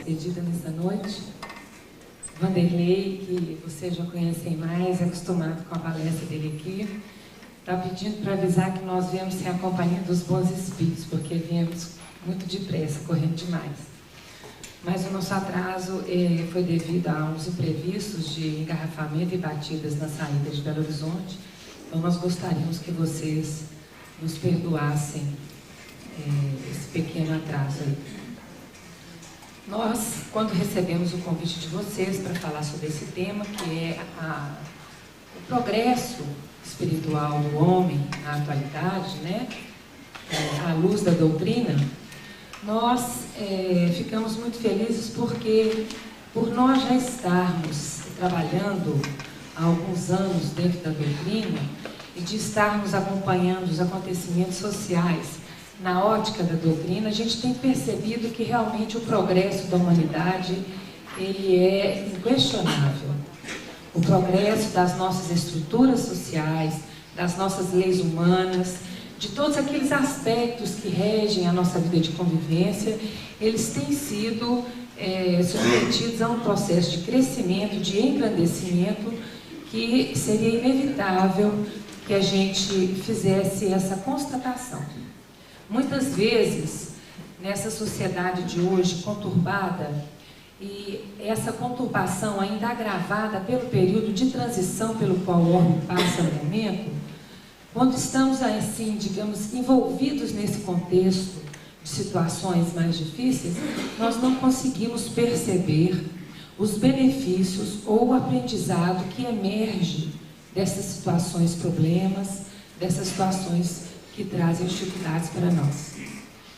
Pedida nessa noite, Vanderlei, que vocês já conhecem mais, é acostumado com a palestra dele aqui, está pedindo para avisar que nós viemos sem a companhia dos bons espíritos, porque viemos muito depressa, correndo demais. Mas o nosso atraso foi devido a uns imprevistos de engarrafamento e batidas na saída de Belo Horizonte. Então nós gostaríamos que vocês nos perdoassem esse pequeno atraso aí. Nós, quando recebemos o convite de vocês para falar sobre esse tema, que é o progresso espiritual do homem na atualidade, né, à luz da doutrina, nós ficamos muito felizes porque, por nós já estarmos trabalhando há alguns anos dentro da doutrina e de estarmos acompanhando os acontecimentos sociais na ótica da doutrina, a gente tem percebido que realmente o progresso da humanidade ele é inquestionável. O progresso das nossas estruturas sociais, das nossas leis humanas, de todos aqueles aspectos que regem a nossa vida de convivência, eles têm sido submetidos a um processo de crescimento, de engrandecimento, que seria inevitável que a gente fizesse essa constatação. Muitas vezes, nessa sociedade de hoje conturbada, e essa conturbação ainda agravada pelo período de transição pelo qual o homem passa no momento, quando estamos assim, digamos, envolvidos nesse contexto de situações mais difíceis, nós não conseguimos perceber os benefícios ou o aprendizado que emerge dessas situações, problemas, dessas situações que trazem dificuldades para nós.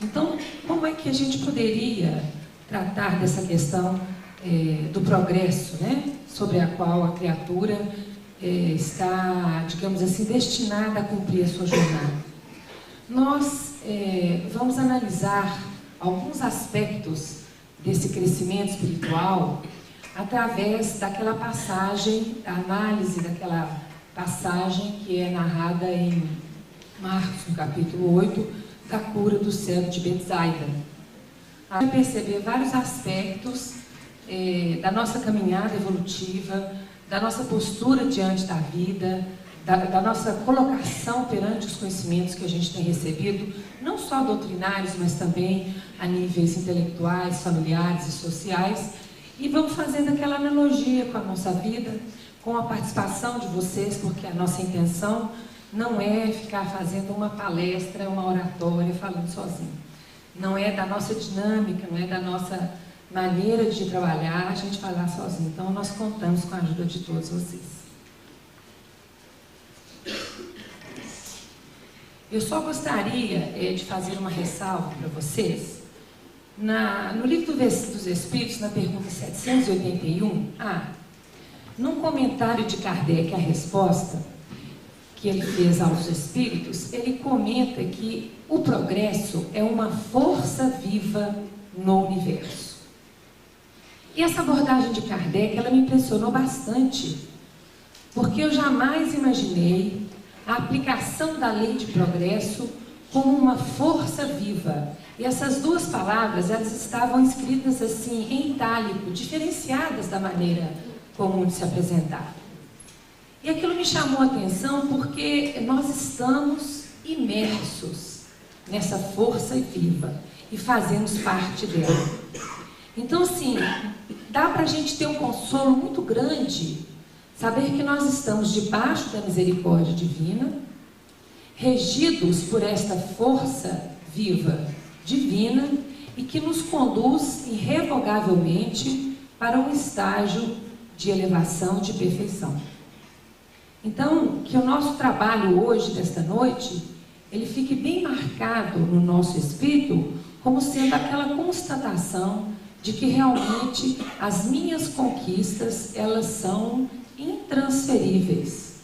Então, como é que a gente poderia tratar dessa questão do progresso, né, sobre a qual a criatura está, digamos assim, destinada a cumprir a sua jornada? Nós vamos analisar alguns aspectos desse crescimento espiritual através daquela passagem, da análise daquela passagem que é narrada em Marcos, no capítulo 8, da cura do cego de Betsaida. A gente vai perceber vários aspectos da nossa caminhada evolutiva, da nossa postura diante da vida, da nossa colocação perante os conhecimentos que a gente tem recebido, não só doutrinários, mas também a níveis intelectuais, familiares e sociais, e vamos fazendo aquela analogia com a nossa vida, com a participação de vocês, porque a nossa intenção não é ficar fazendo uma palestra, uma oratória, falando sozinho. Não é da nossa dinâmica, não é da nossa maneira de trabalhar a gente falar sozinho. Então, nós contamos com a ajuda de todos vocês. Eu só gostaria de fazer uma ressalva para vocês. No livro dos Espíritos, na pergunta 781, num comentário de Kardec, a resposta que ele fez aos espíritos, ele comenta que o progresso é uma força viva no universo. E essa abordagem de Kardec, ela me impressionou bastante, porque eu jamais imaginei a aplicação da lei de progresso como uma força viva. E essas duas palavras, elas estavam escritas assim, em itálico, diferenciadas da maneira comum de se apresentar. E aquilo me chamou a atenção porque nós estamos imersos nessa força viva e fazemos parte dela. Então, assim, dá para a gente ter um consolo muito grande, saber que nós estamos debaixo da misericórdia divina, regidos por esta força viva divina e que nos conduz irrevogavelmente para um estágio de elevação, de perfeição. Então, que o nosso trabalho hoje, desta noite, ele fique bem marcado no nosso espírito como sendo aquela constatação de que realmente as minhas conquistas, elas são intransferíveis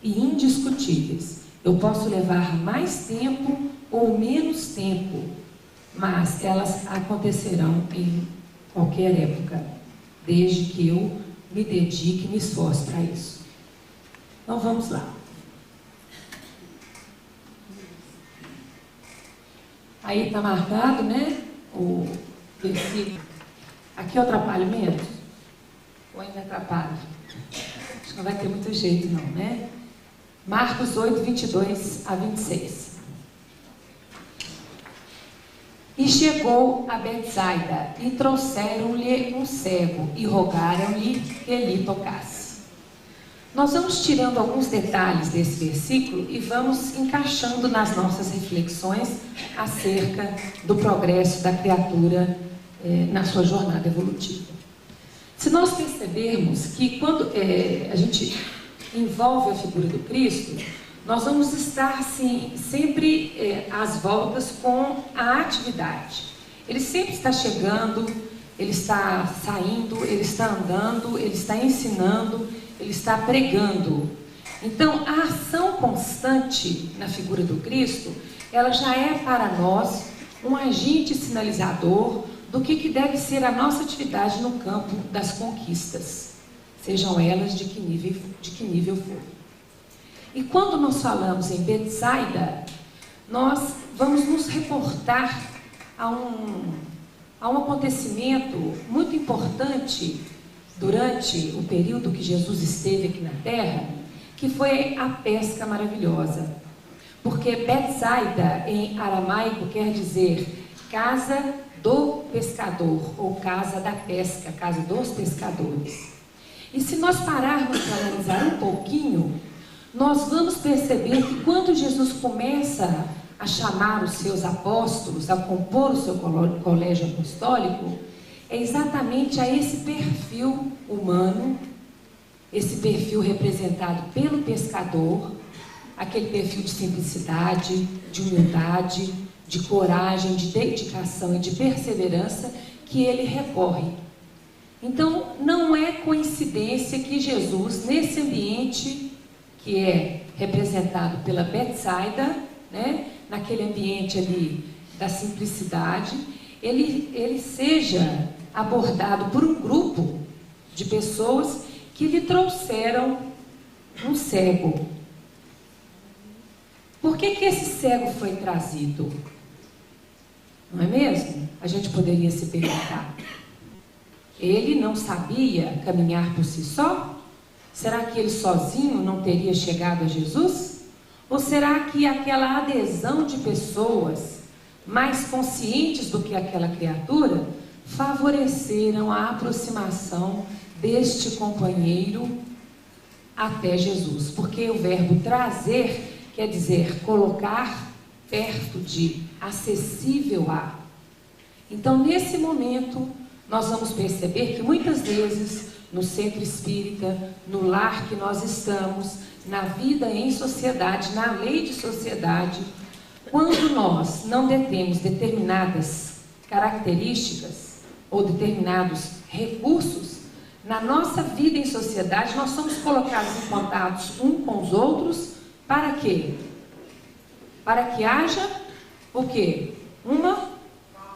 e indiscutíveis. Eu posso levar mais tempo ou menos tempo, mas elas acontecerão em qualquer época, desde que eu me dedique e me esforce para isso. Então vamos lá. Aí está marcado, né, versículo. Aqui eu atrapalho menos? Ou ainda atrapalho? Acho que não vai ter muito jeito não, né? Marcos 8, 22 a 26. E chegou a Betsaida, e trouxeram-lhe um cego, e rogaram-lhe que lhe tocasse. Nós vamos tirando alguns detalhes desse versículo e vamos encaixando nas nossas reflexões acerca do progresso da criatura na sua jornada evolutiva. Se nós percebermos que quando a gente envolve a figura do Cristo, nós vamos estar assim, sempre às voltas com a atividade. Ele sempre está chegando, ele está saindo, ele está andando, ele está ensinando, ele está pregando. Então, a ação constante na figura do Cristo, ela já é para nós um agente sinalizador do que deve ser a nossa atividade no campo das conquistas, sejam elas de que nível for. E quando nós falamos em Betsaida, nós vamos nos reportar a um acontecimento muito importante durante o período que Jesus esteve aqui na Terra, que foi a pesca maravilhosa. Porque Betsaida, em aramaico, quer dizer casa do pescador, ou casa da pesca, casa dos pescadores. E se nós pararmos para analisar um pouquinho, nós vamos perceber que quando Jesus começa a chamar os seus apóstolos, a compor o seu colégio apostólico, é exatamente a esse perfil humano, esse perfil representado pelo pescador, aquele perfil de simplicidade, de humildade, de coragem, de dedicação e de perseverança que ele recorre. Então, não é coincidência que Jesus, nesse ambiente que é representado pela Betsaida, né, naquele ambiente ali da simplicidade, ele seja abordado por um grupo de pessoas que lhe trouxeram um cego. Por que esse cego foi trazido? Não é mesmo? A gente poderia se perguntar. Ele não sabia caminhar por si só? Será que ele sozinho não teria chegado a Jesus? Ou será que aquela adesão de pessoas mais conscientes do que aquela criatura favoreceram a aproximação deste companheiro até Jesus? Porque o verbo trazer quer dizer colocar perto de, acessível a. Então, nesse momento, nós vamos perceber que muitas vezes no centro espírita, no lar que nós estamos, na vida em sociedade, na lei de sociedade, quando nós não detemos determinadas características ou determinados recursos, na nossa vida em sociedade, nós somos colocados em contatos uns com os outros, para quê? Para que haja o quê? Uma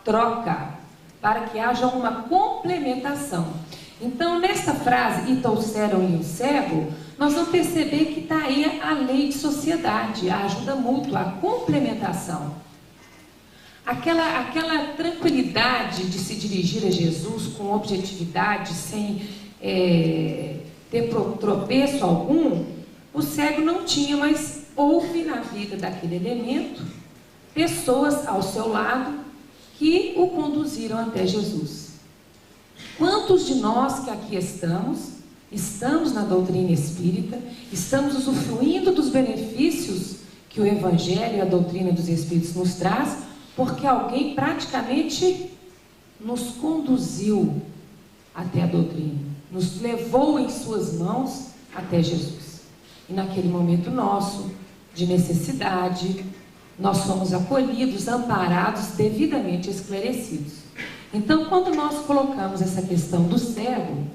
troca, para que haja uma complementação. Então, nessa frase, e trouxeram-lhe o cego, nós vamos perceber que está aí a lei de sociedade, a ajuda mútua, a complementação. Aquela tranquilidade de se dirigir a Jesus com objetividade, sem ter tropeço algum, o cego não tinha, mas houve na vida daquele elemento pessoas ao seu lado que o conduziram até Jesus. Quantos de nós que aqui estamos na doutrina espírita, estamos usufruindo dos benefícios que o Evangelho e a doutrina dos Espíritos nos traz, porque alguém praticamente nos conduziu até a doutrina, nos levou em suas mãos até Jesus. E naquele momento nosso, de necessidade, nós fomos acolhidos, amparados, devidamente esclarecidos. Então, quando nós colocamos essa questão do cego,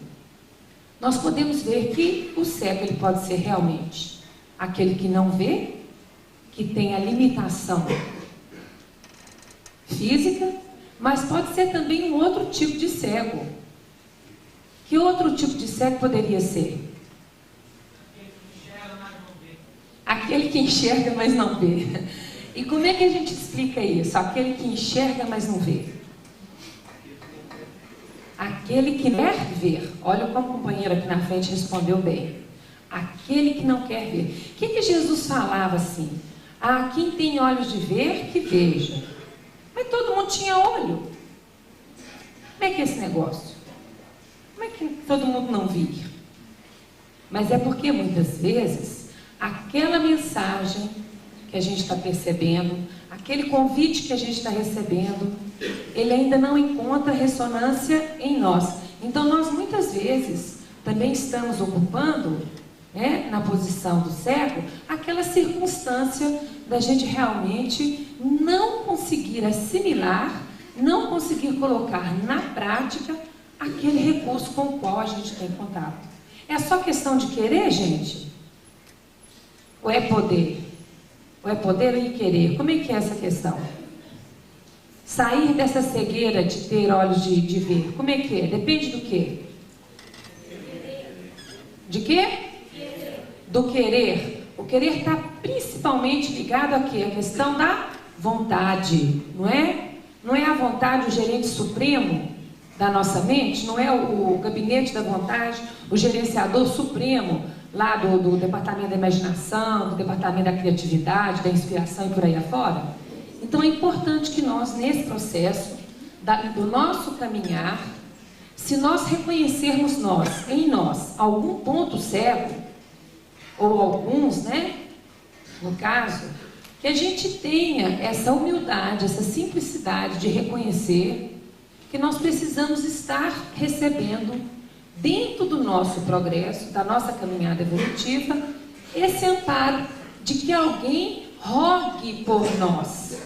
nós podemos ver que o cego ele pode ser realmente aquele que não vê, que tem a limitação física, mas pode ser também um outro tipo de cego. Que outro tipo de cego poderia ser? Aquele que enxerga, mas não vê. E como é que a gente explica isso? Aquele que enxerga, mas não vê. Aquele que quer ver. Olha como a companheira aqui na frente respondeu bem. Aquele que não quer ver. O que Jesus falava assim? Ah, quem tem olhos de ver, que veja. Mas todo mundo tinha olho. Como é que é esse negócio? Como é que todo mundo não via? Mas é porque muitas vezes aquela mensagem que a gente está percebendo, aquele convite que a gente está recebendo, ele ainda não encontra ressonância em nós. Então nós muitas vezes também estamos ocupando, né, na posição do cego, aquela circunstância da gente realmente não conseguir assimilar, não conseguir colocar na prática aquele recurso com o qual a gente tem contato. É só questão de querer, gente? Ou é poder? Ou é poder e querer? Como é que é essa questão? Sair dessa cegueira de ter olhos de ver, como é que é? Depende do quê? De quê? Do querer. O querer está principalmente ligado a quê? A questão da vontade, não é? Não é a vontade o gerente supremo da nossa mente? Não é o gabinete da vontade, o gerenciador supremo lá do departamento da imaginação, do departamento da criatividade, da inspiração e por aí afora? Então é importante que nós, nesse processo do nosso caminhar, se nós reconhecermos em nós, algum ponto cego, ou alguns, né, no caso, que a gente tenha essa humildade, essa simplicidade de reconhecer que nós precisamos estar recebendo, dentro do nosso progresso, da nossa caminhada evolutiva, esse amparo de que alguém rogue por nós.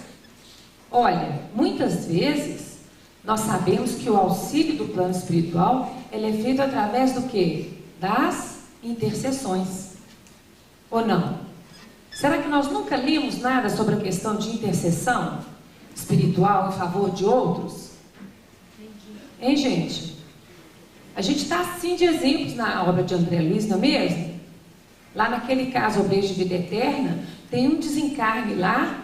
Olha, muitas vezes nós sabemos que o auxílio do plano espiritual ele é feito através do quê? Das intercessões. Ou não? Será que nós nunca lemos nada sobre a questão de intercessão espiritual em favor de outros? Hein, gente? A gente está assim de exemplos na obra de André Luiz, não é mesmo? Lá naquele caso, o Beijo de Vida Eterna, tem um desencarne lá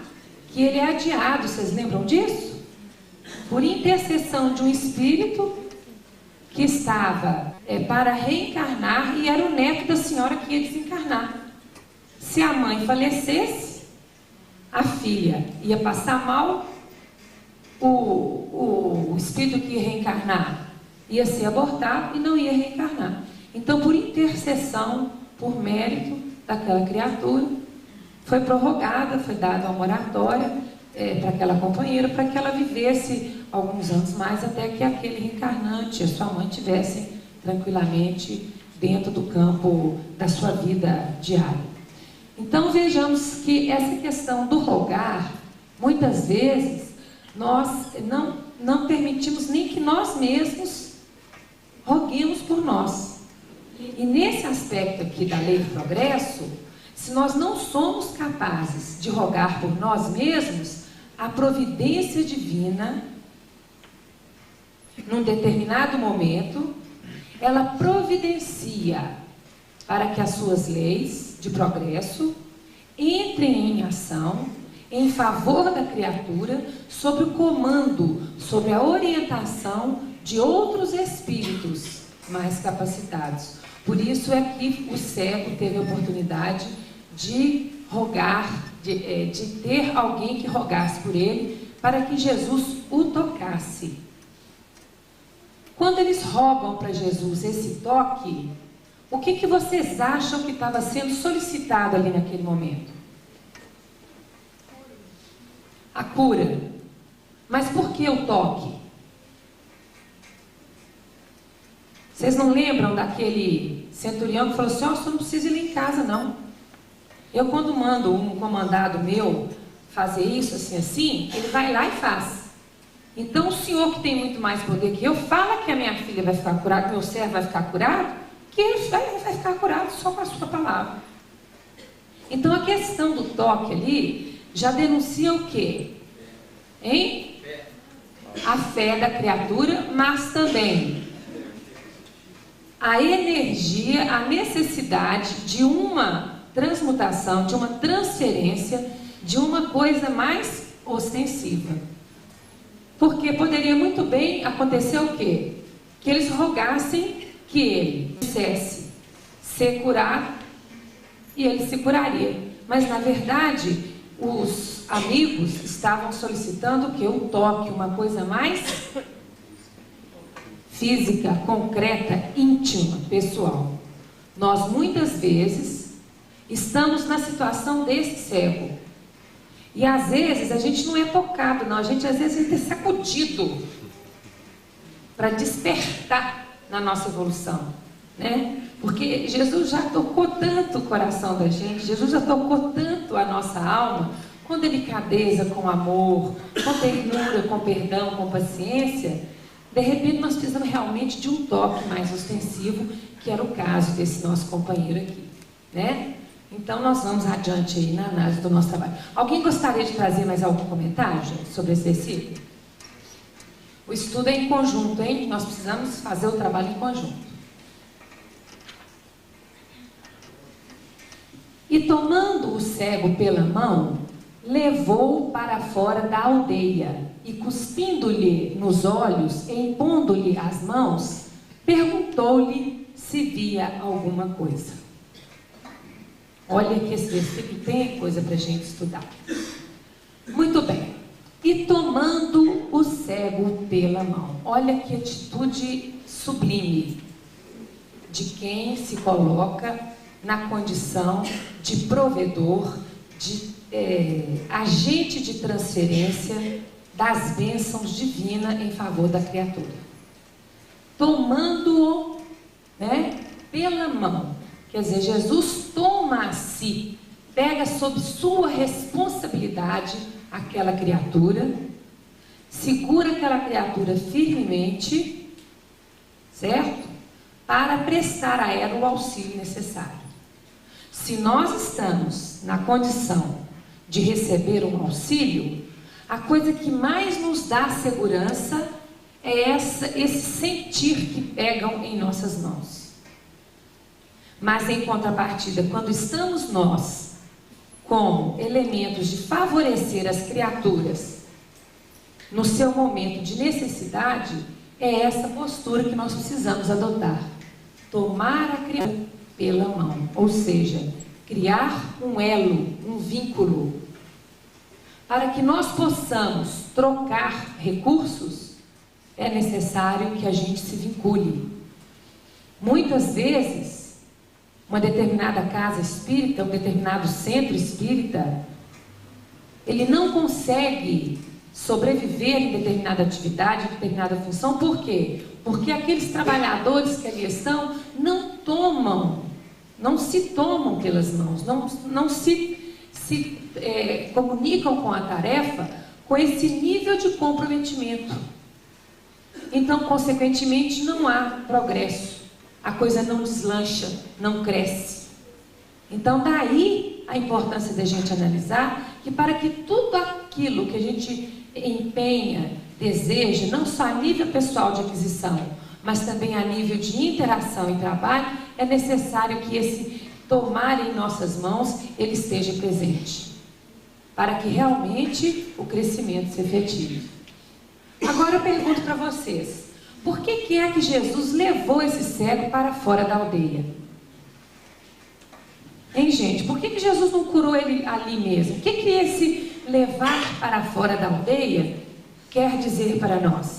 que ele é adiado, vocês lembram disso? Por intercessão de um espírito que estava para reencarnar e era o neto da senhora que ia desencarnar. Se a mãe falecesse, a filha ia passar mal, o espírito que ia reencarnar ia ser abortado e não ia reencarnar. Então, por intercessão, por mérito daquela criatura, foi prorrogada, foi dada uma moratória para aquela companheira, para que ela vivesse alguns anos mais, até que aquele reencarnante, a sua mãe, estivesse tranquilamente dentro do campo da sua vida diária. Então vejamos que essa questão do rogar, muitas vezes, nós não permitimos nem que nós mesmos roguemos por nós. E nesse aspecto aqui da lei do progresso, se nós não somos capazes de rogar por nós mesmos, a providência divina, num determinado momento, ela providencia para que as suas leis de progresso entrem em ação em favor da criatura, sob o comando, sob a orientação de outros espíritos mais capacitados. Por isso é que o cego teve a oportunidade de rogar, de ter alguém que rogasse por ele, para que Jesus o tocasse. Quando eles rogam para Jesus esse toque, o que vocês acham que estava sendo solicitado ali naquele momento? A cura. Mas por que o toque? Vocês não lembram daquele centurião que falou assim: ó, você não precisa ir lá em casa, não. Eu, quando mando um comandado meu fazer isso, assim, ele vai lá e faz. Então, o senhor que tem muito mais poder que eu, fala que a minha filha vai ficar curada, que meu servo vai ficar curado, que ele vai ficar curado só com a sua palavra. Então, a questão do toque ali já denuncia o quê? Hein? A fé da criatura, mas também a energia, a necessidade de uma transmutação, de uma transferência, de uma coisa mais ostensiva. Porque poderia muito bem acontecer o quê? que eles rogassem que ele dissesse ser curado e ele se curaria. Mas na verdade, os amigos estavam solicitando o que? Um toque, uma coisa mais física, concreta, íntima, pessoal. Nós muitas vezes estamos na situação desse cego. E às vezes a gente não é tocado, não. A gente às vezes é sacudido para despertar na nossa evolução, né? Porque Jesus já tocou tanto o coração da gente, Jesus já tocou tanto a nossa alma, com delicadeza, com amor, com ternura, com perdão, com paciência. De repente nós precisamos realmente de um toque mais ostensivo, que era o caso desse nosso companheiro aqui, né? Então nós vamos adiante aí na análise do nosso trabalho. Alguém gostaria de trazer mais algum comentário, gente, sobre esse versículo? O estudo é em conjunto, hein? Nós precisamos fazer o trabalho em conjunto. E tomando o cego pela mão, levou-o para fora da aldeia, e cuspindo-lhe nos olhos, e impondo-lhe as mãos, perguntou-lhe se via alguma coisa. Olha que esse versículo tem coisa para a gente estudar. Muito bem. E tomando o cego pela mão. Olha que atitude sublime de quem se coloca na condição de provedor, de agente de transferência das bênçãos divinas em favor da criatura. Tomando-o, né, pela mão. Quer dizer, Jesus toma a si, pega sob sua responsabilidade aquela criatura, segura aquela criatura firmemente, certo? Para prestar a ela o auxílio necessário. Se nós estamos na condição de receber um auxílio, a coisa que mais nos dá segurança é esse sentir que pegam em nossas mãos. Mas em contrapartida, quando estamos nós com elementos de favorecer as criaturas no seu momento de necessidade, é essa postura que nós precisamos adotar. Tomar a criatura pela mão, ou seja, criar um elo, um vínculo. Para que nós possamos trocar recursos, é necessário que a gente se vincule. Muitas vezes, uma determinada casa espírita, um determinado centro espírita, ele não consegue sobreviver em determinada atividade, em determinada função. Por quê? Porque aqueles trabalhadores que ali estão não se tomam pelas mãos, não se comunicam com a tarefa com esse nível de comprometimento. Então, consequentemente, não há progresso. A coisa não deslancha, não cresce. Então, daí a importância da gente analisar que para que tudo aquilo que a gente empenha, deseja, não só a nível pessoal de aquisição, mas também a nível de interação e trabalho, é necessário que esse tomar em nossas mãos, ele esteja presente, para que realmente o crescimento se efetive. Agora eu pergunto para vocês, por que é que Jesus levou esse cego para fora da aldeia? Hein, gente? Por que Jesus não curou ele ali mesmo? O que esse levar para fora da aldeia quer dizer para nós?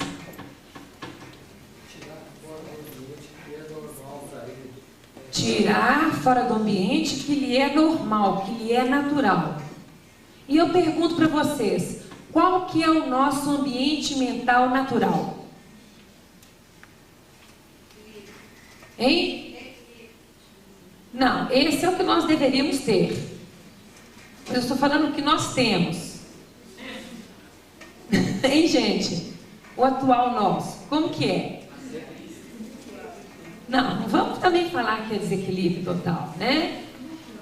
Tirar fora do ambiente que lhe é normal, que lhe é natural. E eu pergunto para vocês, qual que é o nosso ambiente mental natural? Hein? Não, esse é o que nós deveríamos ter. Eu estou falando o que nós temos. Hein, gente? O atual nosso, como que é? Não vamos também falar que é desequilíbrio total, né?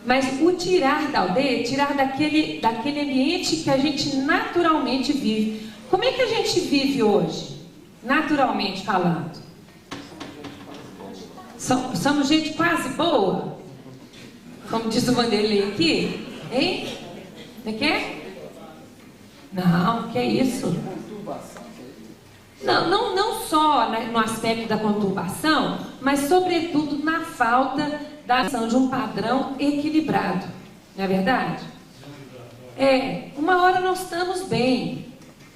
Mas o tirar da aldeia, tirar daquele ambiente que a gente naturalmente vive. Como é que a gente vive hoje? Naturalmente falando. Somos gente quase boa? Como diz o Vanderlei aqui? Hein? Você quer? Não, que é isso? Não só no aspecto da conturbação, mas sobretudo na falta da ação de um padrão equilibrado. Não é verdade? Uma hora nós estamos bem,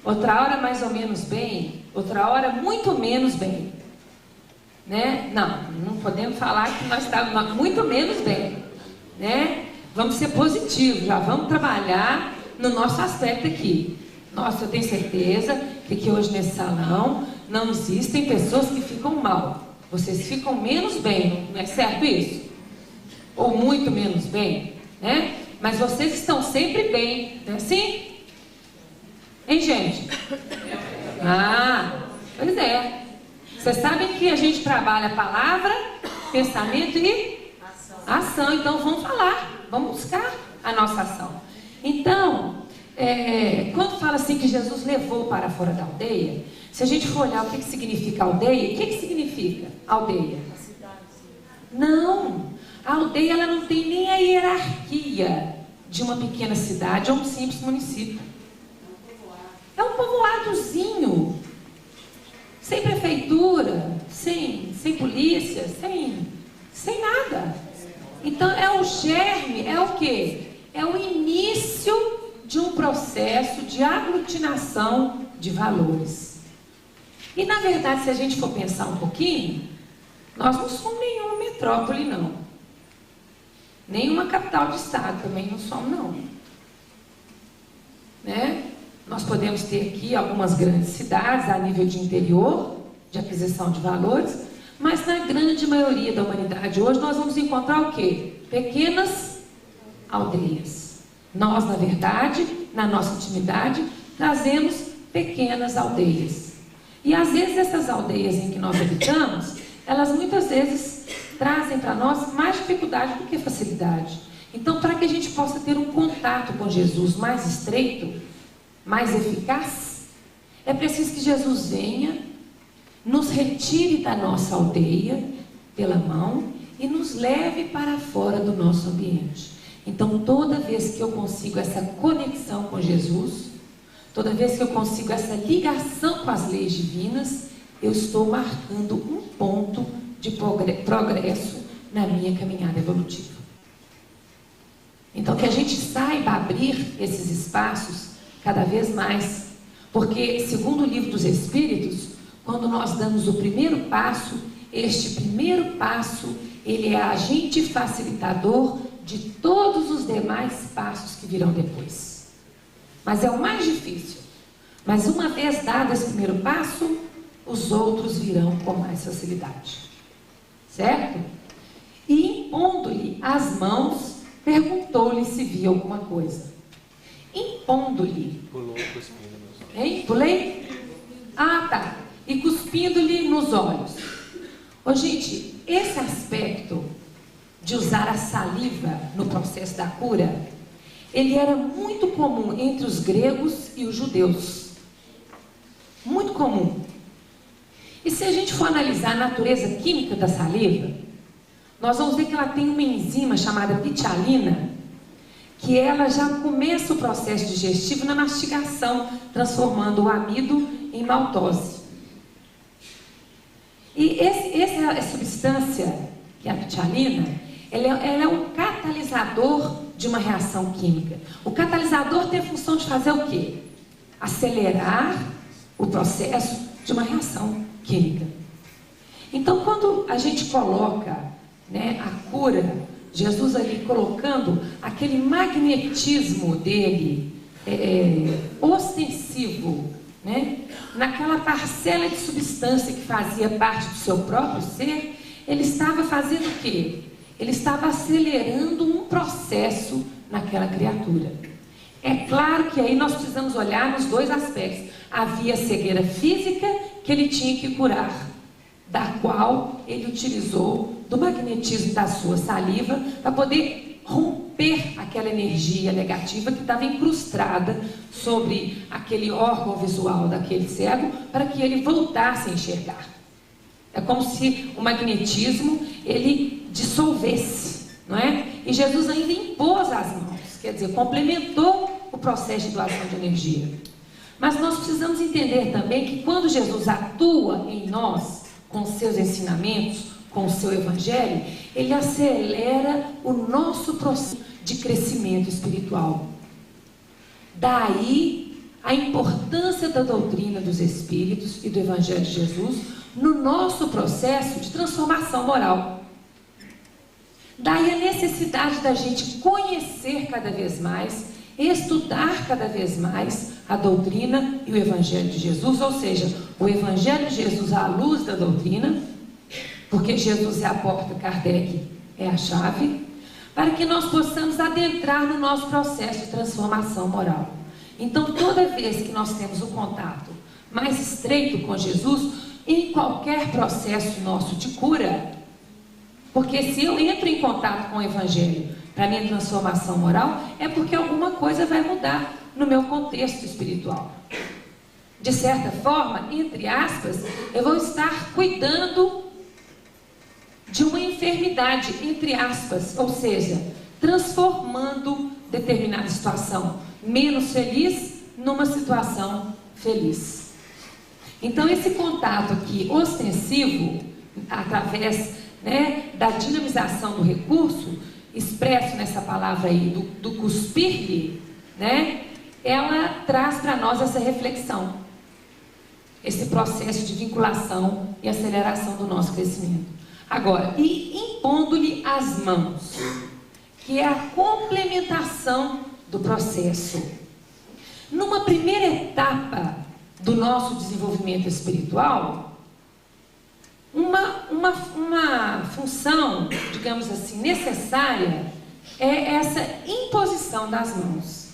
outra hora mais ou menos bem, outra hora muito menos bem. Né? Não podemos falar que nós estamos muito menos bem. Né? Vamos ser positivos, já vamos trabalhar no nosso aspecto aqui. Nossa, eu tenho certeza que aqui hoje nesse salão não existem pessoas que ficam mal. Vocês ficam menos bem, não é certo isso? Ou muito menos bem, né? Mas vocês estão sempre bem, não é assim? Hein, gente? Pois é. Vocês sabem que a gente trabalha palavra, pensamento e ação. Então vamos falar, vamos buscar a nossa ação. Então, quando fala assim que Jesus levou para fora da aldeia, se a gente for olhar o que significa aldeia, o que significa aldeia? Não, a aldeia ela não tem nem a hierarquia de uma pequena cidade ou um simples município. É um povoadozinho, sem prefeitura, sem polícia, sem nada. Então é o germe, é o quê? É o início de um processo de aglutinação de valores. E na verdade, se a gente for pensar um pouquinho, nós não somos nenhuma metrópole, não. Nenhuma capital de estado também não somos, não. Né? Nós podemos ter aqui algumas grandes cidades a nível de interior, de aquisição de valores, mas na grande maioria da humanidade hoje nós vamos encontrar o quê? Pequenas aldeias. Nós, na verdade, na nossa intimidade, trazemos pequenas aldeias. E às vezes essas aldeias em que nós habitamos, elas muitas vezes trazem para nós mais dificuldade do que facilidade. Então, para que a gente possa ter um contato com Jesus mais estreito, mais eficaz, é preciso que Jesus venha, nos retire da nossa aldeia pela mão e nos leve para fora do nosso ambiente. Então, toda vez que eu consigo essa conexão com Jesus, toda vez que eu consigo essa ligação com as leis divinas, eu estou marcando um ponto de progresso na minha caminhada evolutiva. Então, que a gente saiba abrir esses espaços cada vez mais, porque, segundo o Livro dos Espíritos, quando nós damos o primeiro passo, este primeiro passo, ele é agente facilitador de todos os demais passos que virão depois. Mas é o mais difícil. Mas uma vez dado esse primeiro passo, os outros virão com mais facilidade. Certo? E impondo-lhe as mãos, perguntou-lhe se via alguma coisa. Impondo-lhe. Pulou, cuspindo nos olhos. Hein? Pulei? Tá. E cuspindo-lhe nos olhos. Gente, esse aspecto de usar a saliva no processo da cura, ele era muito comum entre os gregos e os judeus. Muito comum. E se a gente for analisar a natureza química da saliva, nós vamos ver que ela tem uma enzima chamada pitialina, que ela já começa o processo digestivo na mastigação, transformando o amido em maltose. E essa substância, que é a pitialina, ela é um catalisador de uma reação química. O catalisador tem a função de fazer o quê? Acelerar o processo de uma reação química. Então, quando a gente coloca, né, a cura, Jesus ali colocando aquele magnetismo dele, ostensivo, né, naquela parcela de substância que fazia parte do seu próprio ser, ele estava fazendo o quê? Ele estava acelerando um processo naquela criatura. É claro que aí nós precisamos olhar nos dois aspectos. Havia cegueira física que ele tinha que curar, da qual ele utilizou do magnetismo da sua saliva para poder romper aquela energia negativa que estava incrustada sobre aquele órgão visual daquele cego, para que ele voltasse a enxergar. É como se o magnetismo ele dissolvesse, não é? E Jesus ainda impôs as mãos, quer dizer, complementou o processo de doação de energia. Mas nós precisamos entender também que quando Jesus atua em nós, com seus ensinamentos, com o seu evangelho, ele acelera o nosso processo de crescimento espiritual. Daí a importância da doutrina dos Espíritos e do Evangelho de Jesus no nosso processo de transformação moral. Daí a necessidade da gente conhecer cada vez mais, estudar cada vez mais a doutrina e o Evangelho de Jesus, ou seja, o Evangelho de Jesus à luz da doutrina, porque Jesus é a porta, Kardec é a chave, para que nós possamos adentrar no nosso processo de transformação moral. Então, toda vez que nós temos um contato mais estreito com Jesus, em qualquer processo nosso de cura, porque se eu entro em contato com o Evangelho para minha transformação moral, é porque alguma coisa vai mudar no meu contexto espiritual. De certa forma, entre aspas, eu vou estar cuidando de uma enfermidade, entre aspas, ou seja, transformando determinada situação menos feliz numa situação feliz. Então, esse contato aqui ostensivo, através, da dinamização do recurso, expresso nessa palavra aí, do cuspir-lhe, ela traz para nós essa reflexão, esse processo de vinculação e aceleração do nosso crescimento. Agora, e impondo-lhe as mãos, que é a complementação do processo. Numa primeira etapa do nosso desenvolvimento espiritual, uma função, digamos assim, necessária é essa imposição das mãos.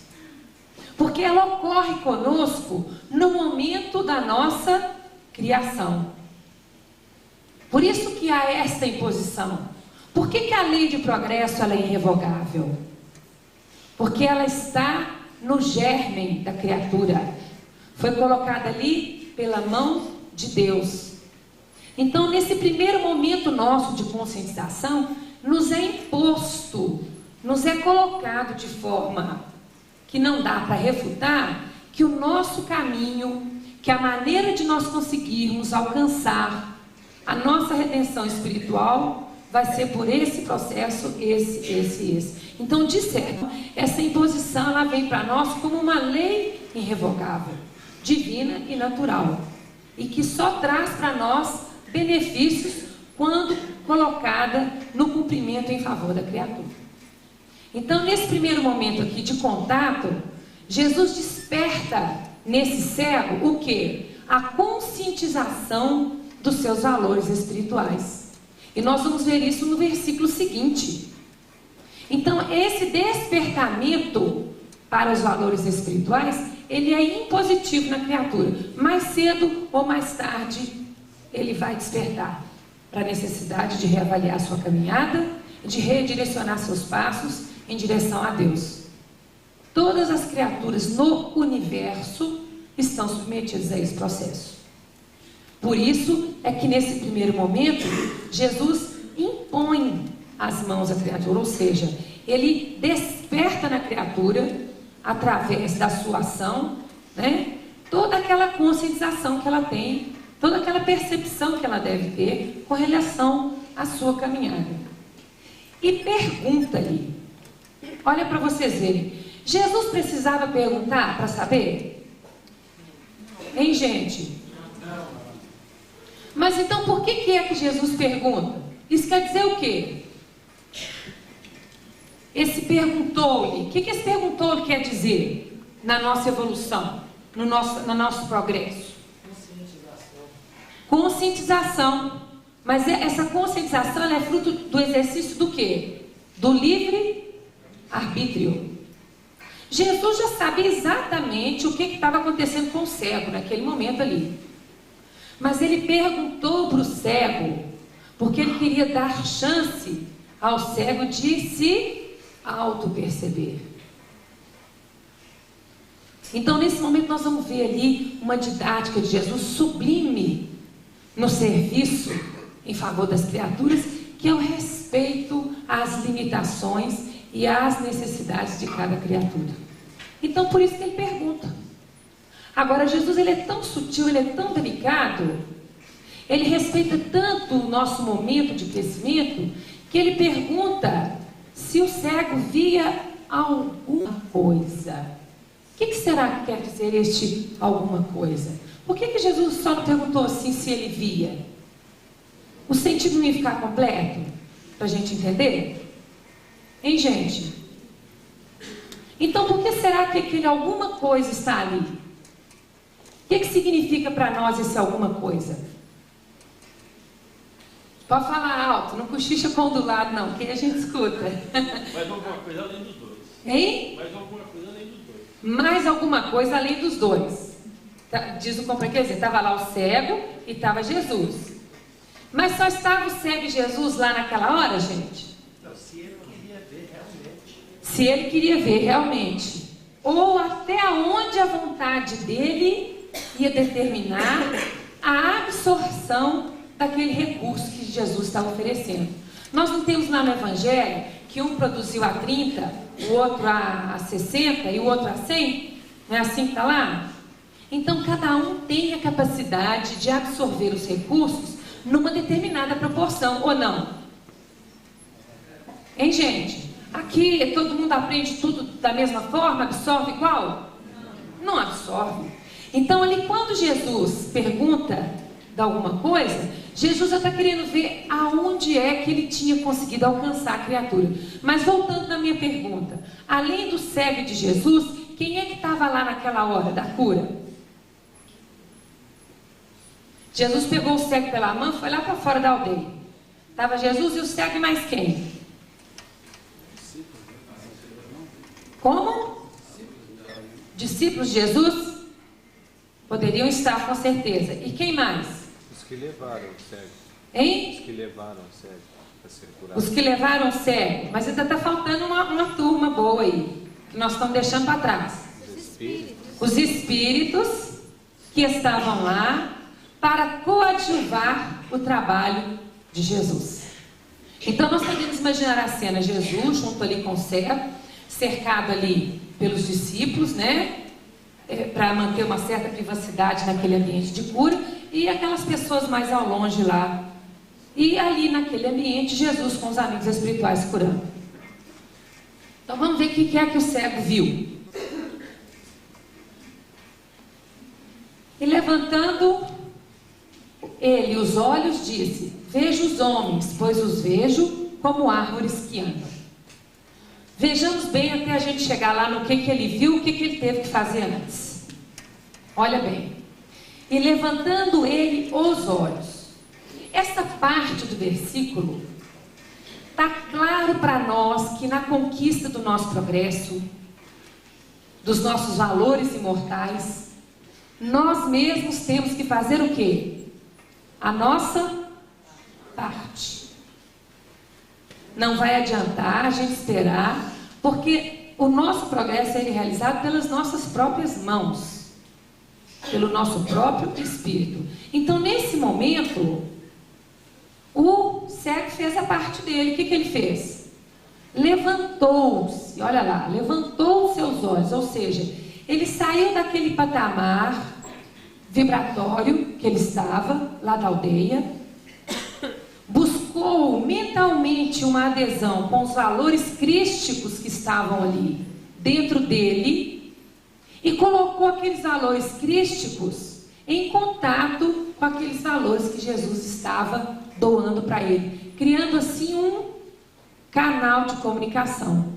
Porque ela ocorre conosco no momento da nossa criação. Por isso que há esta imposição. Por que a lei de progresso ela é irrevogável? Porque ela está no germe da criatura. Foi colocada ali pela mão de Deus. Então, nesse primeiro momento nosso de conscientização, nos é imposto, nos é colocado de forma que não dá para refutar, que o nosso caminho, que a maneira de nós conseguirmos alcançar a nossa redenção espiritual vai ser por esse processo, esse. Então, de certo, essa imposição ela vem para nós como uma lei irrevogável, divina e natural, e que só traz para nós benefícios quando colocada no cumprimento em favor da criatura. Então, nesse primeiro momento aqui de contato, Jesus desperta nesse cego o quê? A conscientização dos seus valores espirituais. E nós vamos ver isso no versículo seguinte. Então, esse despertamento para os valores espirituais, ele é impositivo na criatura. Mais cedo ou mais tarde, ele vai despertar para a necessidade de reavaliar sua caminhada, de redirecionar seus passos em direção a Deus. Todas as criaturas no universo estão submetidas a esse processo. Por isso é que nesse primeiro momento, Jesus impõe as mãos à criatura, ou seja, ele desperta na criatura, através da sua ação, toda aquela conscientização que ela tem, toda aquela percepção que ela deve ter com relação à sua caminhada. E pergunta-lhe, olha para vocês verem, Jesus precisava perguntar para saber? Hein, gente? Mas então por que é que Jesus pergunta? Isso quer dizer o quê? Esse perguntou-lhe, o que esse perguntou-lhe quer dizer na nossa evolução, no nosso progresso? Conscientização. Mas essa conscientização ela é fruto do exercício do quê? Do livre-arbítrio. Jesus já sabia exatamente o que estava acontecendo com o cego naquele momento ali. Mas ele perguntou para o cego, porque ele queria dar chance ao cego de se auto-perceber. Então, nesse momento, nós vamos ver ali uma didática de Jesus sublime no serviço em favor das criaturas, que é o respeito às limitações e às necessidades de cada criatura. Então, por isso que ele pergunta. Agora, Jesus, ele é tão sutil, ele é tão delicado, ele respeita tanto o nosso momento de crescimento, que ele pergunta se o cego via alguma coisa. O que será que quer dizer este alguma coisa? Por que Jesus só não perguntou assim se ele via? O sentido não ia ficar completo? Para a gente entender? Hein, gente? Então, por que será que aquele alguma coisa está ali? O que significa para nós esse alguma coisa? Pode falar alto, não cochicha com o do lado, não, que a gente escuta. Mais alguma coisa além dos dois. Hein? Mais alguma coisa além dos dois. Mais alguma coisa além dos dois. Diz o companheiro, quer dizer, estava lá o cego e estava Jesus. Mas só estava o cego e Jesus lá naquela hora, gente? Não, se ele queria ver realmente. Se ele queria ver realmente. Ou até onde a vontade dele ia determinar a absorção daquele recurso que Jesus estava oferecendo. Nós não temos lá no Evangelho que um produziu a 30, o outro a 60 e o outro a 100? Não é assim que está lá? Então, cada um tem a capacidade de absorver os recursos numa determinada proporção, ou não? Hein, gente? Aqui todo mundo aprende tudo da mesma forma, absorve igual? Não absorve. Então, ali quando Jesus pergunta de alguma coisa, Jesus já está querendo ver aonde é que ele tinha conseguido alcançar a criatura. Mas voltando na minha pergunta, além do cego de Jesus, quem é que estava lá naquela hora da cura? Jesus pegou o cego pela mão e foi lá para fora da aldeia. Estava Jesus e o cego e mais quem? Como? Discípulos de Jesus? Poderiam estar com certeza. E quem mais? Os que levaram o cego. Hein? Os que levaram o cego para ser curado. Os que levaram o cego. Mas ainda está faltando uma turma boa aí, que nós estamos deixando para trás. Os espíritos que estavam lá para coadjuvar o trabalho de Jesus. Então nós podemos imaginar a cena, Jesus junto ali com o cego, cercado ali pelos discípulos, né? Para manter uma certa privacidade naquele ambiente de cura, e aquelas pessoas mais ao longe lá. E ali naquele ambiente, Jesus com os amigos espirituais curando. Então vamos ver o que é que o cego viu. E levantando ele os olhos, disse: vejo os homens, pois os vejo como árvores que andam. Vejamos bem até a gente chegar lá no que ele viu, o que ele teve que fazer antes. Olha bem. E levantando ele os olhos. Essa parte do versículo está claro para nós que na conquista do nosso progresso, dos nossos valores imortais, nós mesmos temos que fazer o quê? A nossa parte. Não vai adiantar a gente esperar, porque o nosso progresso é realizado pelas nossas próprias mãos, pelo nosso próprio espírito. Então, nesse momento, o cego fez a parte dele. O que ele fez? Levantou-se, olha lá, levantou os seus olhos, ou seja, ele saiu daquele patamar vibratório que ele estava, lá da aldeia, buscou mentalmente uma adesão com os valores crísticos que estavam ali dentro dele e colocou aqueles valores crísticos em contato com aqueles valores que Jesus estava doando para ele, criando assim um canal de comunicação.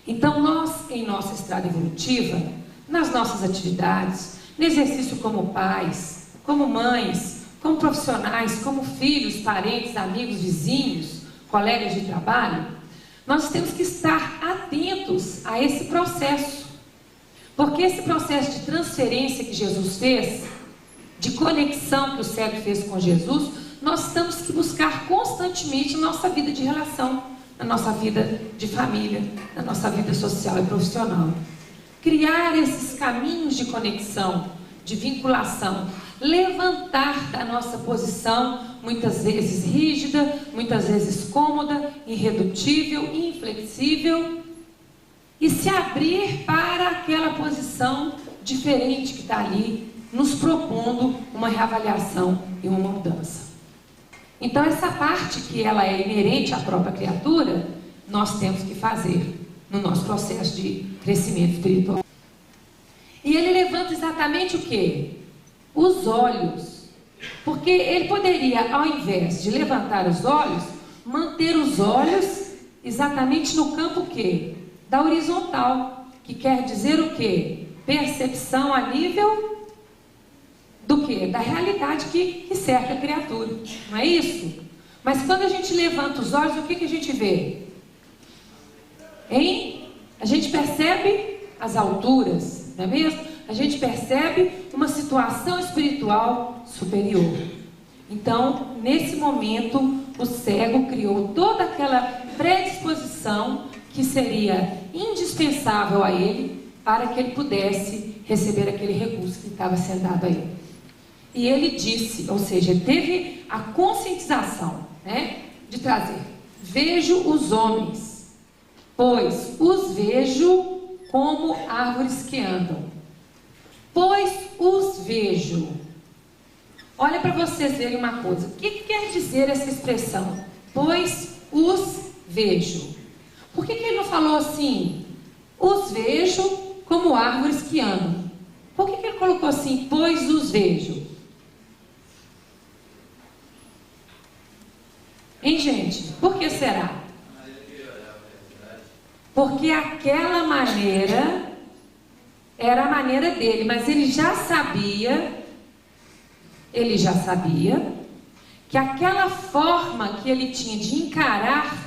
Então nós, em nossa estrada evolutiva, nas nossas atividades, no exercício como pais, como mães, como profissionais, como filhos, parentes, amigos, vizinhos, colegas de trabalho, nós temos que estar atentos a esse processo. Porque esse processo de transferência que Jesus fez, de conexão que o cego fez com Jesus, nós temos que buscar constantemente na nossa vida de relação, na nossa vida de família, na nossa vida social e profissional. Criar esses caminhos de conexão, de vinculação, levantar da nossa posição, muitas vezes rígida, muitas vezes cômoda, irredutível, inflexível, e se abrir para aquela posição diferente que está ali, nos propondo uma reavaliação e uma mudança. Então, essa parte que ela é inerente à própria criatura, nós temos que fazer no nosso processo de crescimento espiritual. E ele levanta exatamente o quê? Os olhos. Porque ele poderia, ao invés de levantar os olhos, manter os olhos exatamente no campo o quê? Da horizontal, que quer dizer o quê? Percepção a nível do quê? Da realidade que cerca a criatura, não é isso? Mas quando a gente levanta os olhos, o que a gente vê? Hein? A gente percebe as alturas, não é mesmo? A gente percebe uma situação espiritual superior. Então, nesse momento, o cego criou toda aquela predisposição que seria indispensável a ele para que ele pudesse receber aquele recurso que estava sendo dado a ele. E ele disse, ou seja, ele teve a conscientização, né, de trazer: vejo os homens, pois os vejo como árvores que andam. Pois os vejo. Olha para vocês verem uma coisa. O que quer dizer essa expressão? Pois os vejo. Por que ele não falou assim? Os vejo como árvores que andam. Por que ele colocou assim? Pois os vejo. Hein, gente? Por que será? Porque aquela maneira era a maneira dele, mas ele já sabia que aquela forma que ele tinha de encarar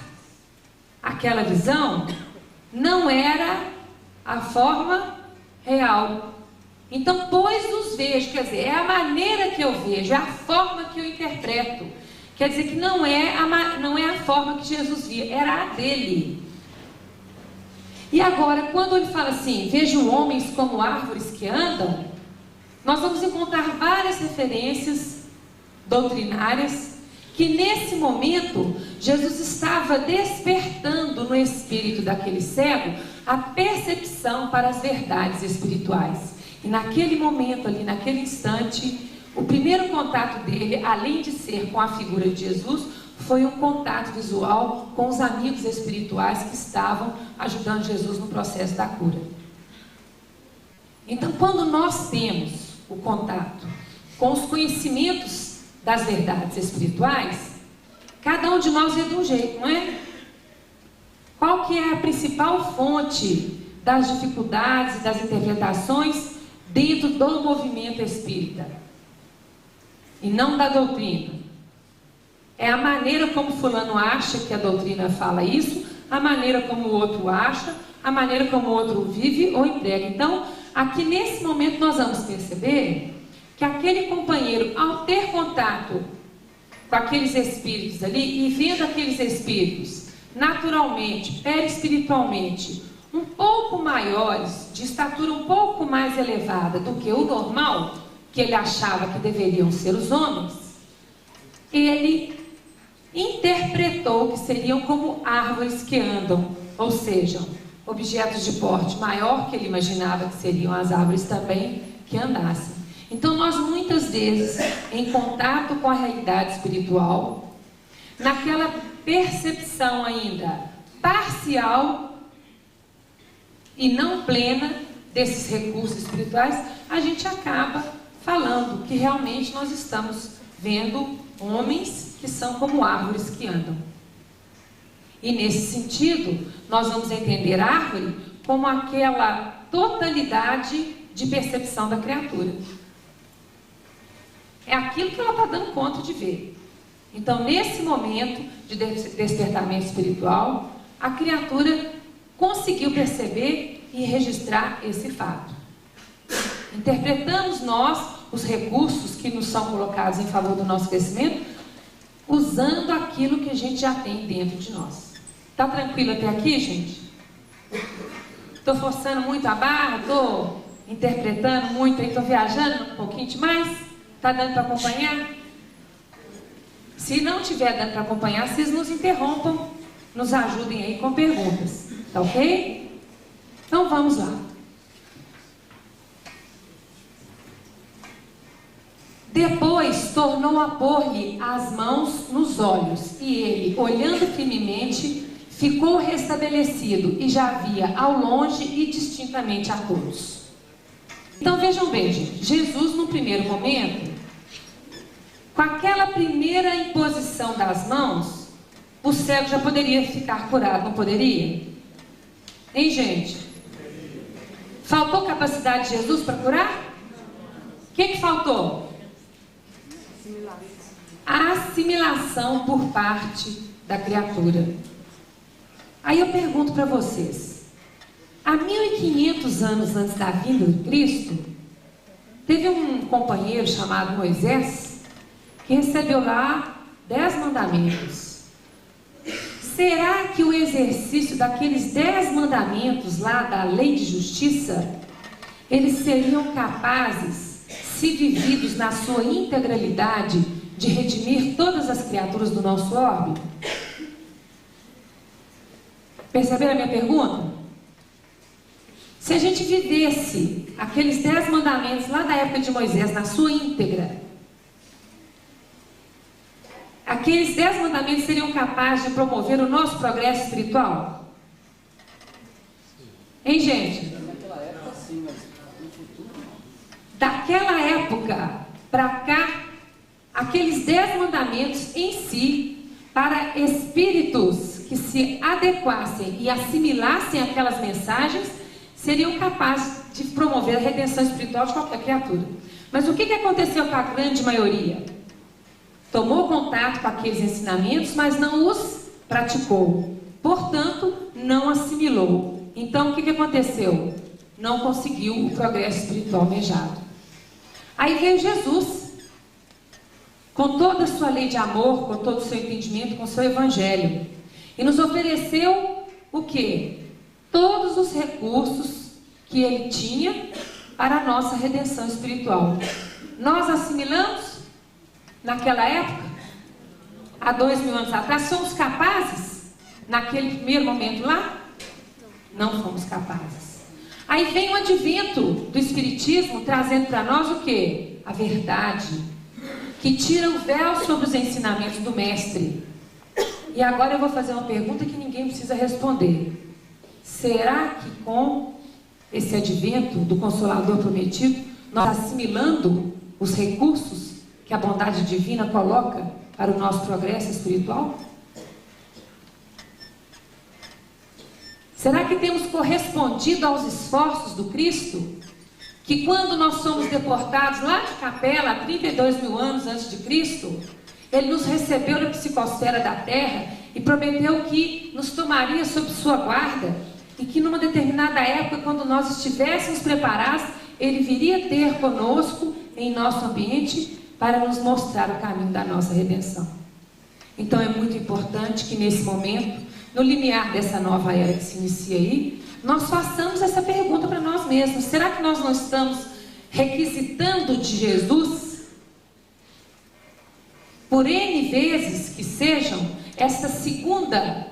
aquela visão não era a forma real. Então, pois os vejo, quer dizer, é a maneira que eu vejo, é a forma que eu interpreto. Quer dizer que não é a forma que Jesus via, era a dele. E agora, quando ele fala assim, vejo homens como árvores que andam, nós vamos encontrar várias referências doutrinárias que nesse momento Jesus estava despertando no espírito daquele cego a percepção para as verdades espirituais. E naquele momento ali, naquele instante, o primeiro contato dele, além de ser com a figura de Jesus, foi um contato visual com os amigos espirituais que estavam ajudando Jesus no processo da cura. Então, quando nós temos o contato com os conhecimentos das verdades espirituais, cada um de nós é de um jeito, não é? Qual que é a principal fonte das dificuldades e das interpretações dentro do movimento espírita? E não da doutrina. É a maneira como fulano acha que a doutrina fala isso, a maneira como o outro acha, a maneira como o outro vive ou emprega. Então, aqui nesse momento nós vamos perceber que aquele companheiro, ao ter contato com aqueles espíritos ali, e vendo aqueles espíritos naturalmente, perispiritualmente, um pouco maiores, de estatura um pouco mais elevada do que o normal, que ele achava que deveriam ser os homens, ele interpretou que seriam como árvores que andam, ou seja, objetos de porte maior que ele imaginava que seriam as árvores também que andassem. Então nós muitas vezes, em contato com a realidade espiritual, naquela percepção ainda parcial e não plena desses recursos espirituais, a gente acaba falando que realmente nós estamos vendo homens que são como árvores que andam. E nesse sentido, nós vamos entender a árvore como aquela totalidade de percepção da criatura. É aquilo que ela está dando conta de ver. Então, nesse momento de despertamento espiritual, a criatura conseguiu perceber e registrar esse fato. Interpretamos nós os recursos que nos são colocados em favor do nosso crescimento, usando aquilo que a gente já tem dentro de nós. Está tranquilo até aqui, gente? Estou forçando muito a barra? Estou interpretando muito? Estou viajando um pouquinho demais? Está dando para acompanhar? Se não estiver dando para acompanhar, vocês nos interrompam, nos ajudem aí com perguntas. Tá ok? Então vamos lá. Depois tornou a pôr-lhe as mãos nos olhos, e ele, olhando firmemente, ficou restabelecido e já via ao longe e distintamente a todos. Então vejam bem, gente, Jesus no primeiro momento, com aquela primeira imposição das mãos, o cego já poderia ficar curado, não poderia? Hein, gente? Faltou capacidade de Jesus para curar? O que faltou? A assimilação por parte da criatura. Aí eu pergunto para vocês, há 1500 anos antes da vinda de Cristo, teve um companheiro chamado Moisés, que recebeu lá 10 mandamentos. Será que o exercício daqueles 10 mandamentos lá da lei de justiça, eles seriam capazes, se vividos na sua integralidade, de redimir todas as criaturas do nosso orbe? Perceberam a minha pergunta? Se a gente vivesse aqueles 10 mandamentos lá da época de Moisés na sua íntegra, aqueles 10 mandamentos seriam capazes de promover o nosso progresso espiritual? Hein, gente? Naquela época sim, mas no futuro não. Daquela época para cá, aqueles 10 mandamentos em si, para espíritos que se adequassem e assimilassem aquelas mensagens, seriam capazes de promover a redenção espiritual de qualquer criatura. Mas o que aconteceu com a grande maioria? Tomou contato com aqueles ensinamentos, mas não os praticou. Portanto, não assimilou. Então, o que aconteceu? Não conseguiu o progresso espiritual almejado. Aí veio Jesus, com toda a sua lei de amor, com todo o seu entendimento, com o seu evangelho. E nos ofereceu o quê? Todos os recursos que ele tinha para a nossa redenção espiritual. Nós assimilamos naquela época, há 2000 anos atrás, somos capazes? Naquele primeiro momento lá? Não fomos capazes. Aí vem o advento do Espiritismo trazendo para nós o quê? A verdade, que tira o véu sobre os ensinamentos do Mestre. E agora eu vou fazer uma pergunta que ninguém precisa responder. Será que com esse advento do Consolador prometido, nós assimilando os recursos que a bondade divina coloca para o nosso progresso espiritual? Será que temos correspondido aos esforços do Cristo? Que quando nós somos deportados lá de Capela, há 32 mil anos antes de Cristo, ele nos recebeu na psicosfera da terra e prometeu que nos tomaria sob sua guarda e que numa determinada época, quando nós estivéssemos preparados, ele viria ter conosco em nosso ambiente para nos mostrar o caminho da nossa redenção. Então é muito importante que nesse momento, no limiar dessa nova era que se inicia aí, nós façamos essa pergunta para nós mesmos. Será que nós não estamos requisitando de Jesus, por N vezes que sejam, essa segunda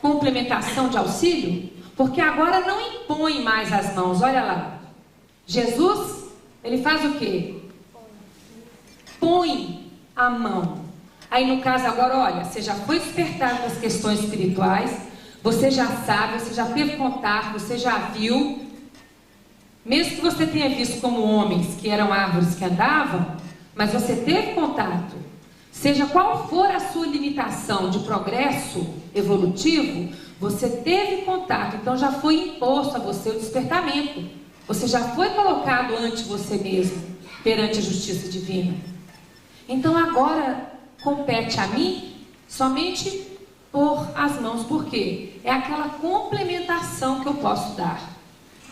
complementação de auxílio? Porque agora não impõe mais as mãos, olha lá. Jesus, ele faz o quê? Põe a mão. Aí no caso agora, olha, você já foi despertado nas questões espirituais, você já sabe, você já teve contato, você já viu. Mesmo que você tenha visto como homens que eram árvores que andavam, mas você teve contato. Seja qual for a sua limitação de progresso evolutivo, você teve contato, então já foi imposto a você o despertamento. Você já foi colocado ante você mesmo, perante a justiça divina. Então agora compete a mim somente pôr as mãos, por quê? É aquela complementação que eu posso dar,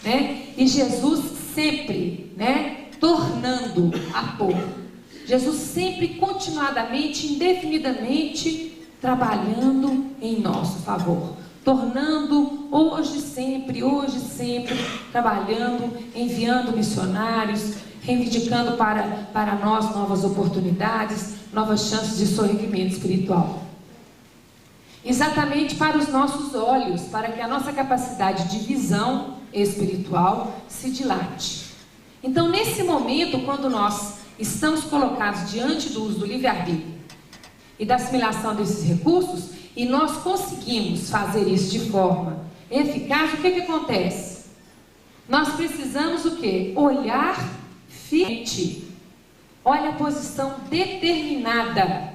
né? E Jesus sempre, né, tornando a pôr. Jesus sempre, continuadamente, indefinidamente, trabalhando em nosso favor. Tornando hoje, sempre, trabalhando, enviando missionários, reivindicando para nós novas oportunidades, novas chances de sorrimento espiritual. Exatamente para os nossos olhos, para que a nossa capacidade de visão espiritual se dilate. Então, nesse momento, quando nós estamos colocados diante do uso do livre-arbítrio e da assimilação desses recursos, e nós conseguimos fazer isso de forma eficaz, o que acontece? Nós precisamos o quê? Olhar firmemente. Olha a posição determinada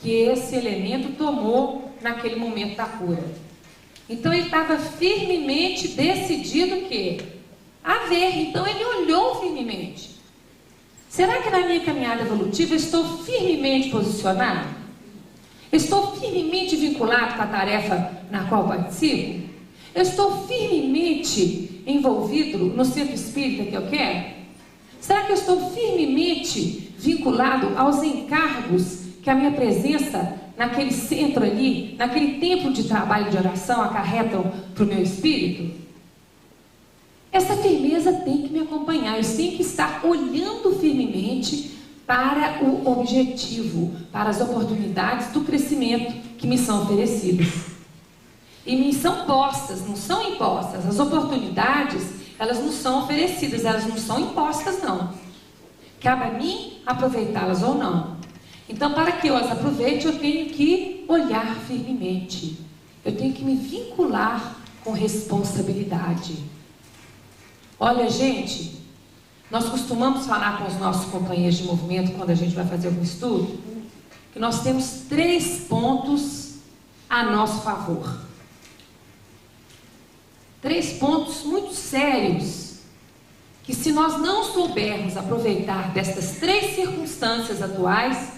que esse elemento tomou naquele momento da cura. Então ele estava firmemente decidido o quê? A ver. Então ele olhou firmemente. Será que na minha caminhada evolutiva eu estou firmemente posicionado? Estou firmemente vinculado com a tarefa na qual participo? Eu estou firmemente envolvido no centro espírita que eu quero? Será que eu estou firmemente vinculado aos encargos que a minha presença naquele centro ali, naquele tempo de trabalho de oração acarretam para o meu espírito? Essa firmeza tem que me acompanhar, eu tenho que estar olhando firmemente para o objetivo, para as oportunidades do crescimento que me são oferecidas. E me são postas, não são impostas. As oportunidades, elas não são oferecidas, elas não são impostas, não. Cabe a mim aproveitá-las ou não. Então, para que eu as aproveite, eu tenho que olhar firmemente. Eu tenho que me vincular com responsabilidade. Olha, gente, nós costumamos falar com os nossos companheiros de movimento, quando a gente vai fazer algum estudo, que nós temos 3 pontos a nosso favor. 3 pontos muito sérios, que se nós não soubermos aproveitar destas 3 circunstâncias atuais,